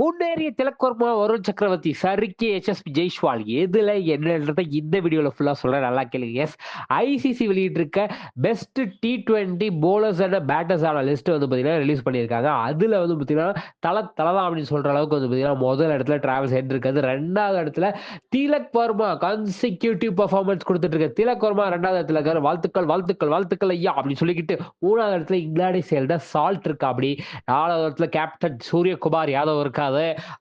முன்னேறிய திலக் வர்மா, வருண் சக்கரவர்த்தி, சறுக்கிய எஸ்எஸ்பி ஜெய்ஸ்வால் எதுல என்னன்றத இந்த வீடியோல ஃபுல்லா சொல்றேன். நல்லா கேளுங்க. எஸ், ஐசிசி வெளியிட்டிருக்க பெஸ்ட் T20 போலர்ஸ் அண்ட் பேட்டர்ஸான லிஸ்ட் வந்து பார்த்தீங்கன்னா ரிலீஸ் பண்ணியிருக்காங்க. அதுல வந்து பார்த்தீங்கன்னா தல அப்படின்னு சொல்ற அளவுக்கு வந்து பார்த்தீங்கன்னா முதல் இடத்துல டிராவல்ஸ் ஹெட் இருக்காது. 2வது இடத்துல திலக் வர்மா கன்சிக்யூட்டிவ் பெர்ஃபார்மன்ஸ் கொடுத்துட்டு இருக்க திலக் வர்மா 2வது இடத்துல இருக்காரு. வாழ்த்துக்கள் வாழ்த்துக்கள் வாழ்த்துக்கள் ஐயா அப்படின்னு சொல்லிக்கிட்டு 3வது இடத்துல இங்கிலாந்தை சேர்ந்த சால்ட் இருக்கா. அப்படி 4வது இடத்துல கேப்டன் சூரியகுமார் யாதவ் இருக்காரு.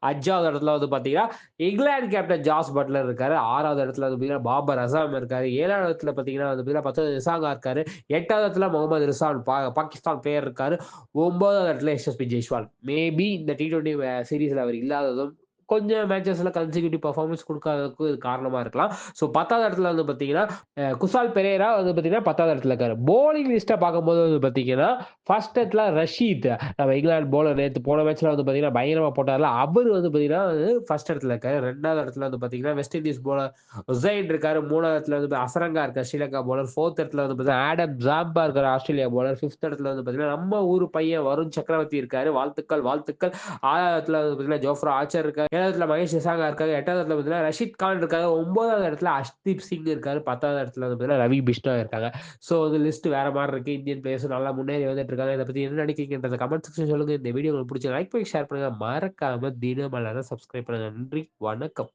5வது இடத்துல வந்து பார்த்தீங்கன்னா இங்கிலாந்து கேப்டன் ஜாஸ் பட்லர் இருக்காரு. 6வது இடத்துல வந்து பார்த்தீங்கன்னா பாபர் அசாம் இருக்காரு. 7வது இடத்துல பார்த்தீங்கன்னா வந்து பார்த்தீங்கன்னா 10வது நிசாங்கா இருக்காரு. 8வது இடத்துல முகமது ரிசான் பாகிஸ்தான் பிளேயர் இருக்காரு. 9வது இடத்துல எஸ்எஸ்பி ஜெய்ஸ்வால். மேபி இந்த T20 சீரிஸ்ல அவர் இல்லாததும் கொஞ்சம் மேட்சஸ்ல கன்சிக்யூட்டிவ் பெர்ஃபார்மன்ஸ் குடுக்காததுக்கு இது காரணமா இருக்கலாம். ஸோ 10வது இடத்துல வந்து பார்த்தீங்கன்னா, குசால் பெரேரா வந்து பார்த்தீங்கன்னா 10வது இடத்துல இருக்காரு. போலிங் லிஸ்ட்ட பார்க்கும்போது வந்து பார்த்தீங்கன்னா, ஃபர்ஸ்ட் இடத்துல ரஷீத், நம்ம இங்கிலாந்து பவுலர் நேத்து போன மேட்ச்ல வந்து பார்த்தீங்கன்னா பயங்கரமா போட்டார்ல. அவரு வந்து பார்த்தீங்கன்னா ஃபர்ஸ்ட் இடத்துல இருக்காரு. 2வது இடத்துல வந்து பார்த்தீங்கன்னா, வெஸ்ட் இண்டீஸ் பவுலர் உசைன் இருக்காரு. 3வது இடத்துல வந்து அசரங்கா இருக்காரு, ஸ்ரீலங்கா பவுலர். 4த் இடத்துல வந்து பார்த்தீங்கன்னா, ஆடம் ஜாம்பா இருக்காரு, ஆஸ்திரேலியா பவுலர். 5த் இடத்துல வந்து பார்த்தீங்கன்னா, நம்ம ஊர் பையன் வருண் சக்கரவர்த்தி இருக்காரு. வாழ்த்துக்கள் வாழ்த்துக்கள். 6வது இடத்துல வந்து பார்த்தீங்கன்னா, ஜோஃப்ரா ஆர்ச்சர் இருக்காரு. 7வது இடத்துல மகேஷ் நிசாங்கா இருக்காரு. 8வது இடத்துல பார்த்தீங்கன்னா, ரஷீத் கான் இருக்காரு. 9வது இடத்துல அஷ்தீப் சிங் இருக்காரு. 10வது இடத்துல வந்து பார்த்தீங்கன்னா, ரவி பிஷ்ணா இருக்காங்க. ஸோ வந்து லிஸ்ட் வேற மாரி இருக்கு. இந்தியன் பிளேயர்ஸ் நல்லா முன்னேறி வந்துட்டு இருக்காங்க. இத பத்தி என்ன நினைக்கிறீங்கன்றத கமெண்ட் செக்ஷன் சொல்லுங்க. இந்த வீடியோ உங்களுக்கு பிடிச்ச லைக் பண்ணி ஷேர் பண்ணுங்க. மறக்காம தினமலர சப்ஸ்கிரைப் பண்ணுங்க. நன்றி, வணக்கம்.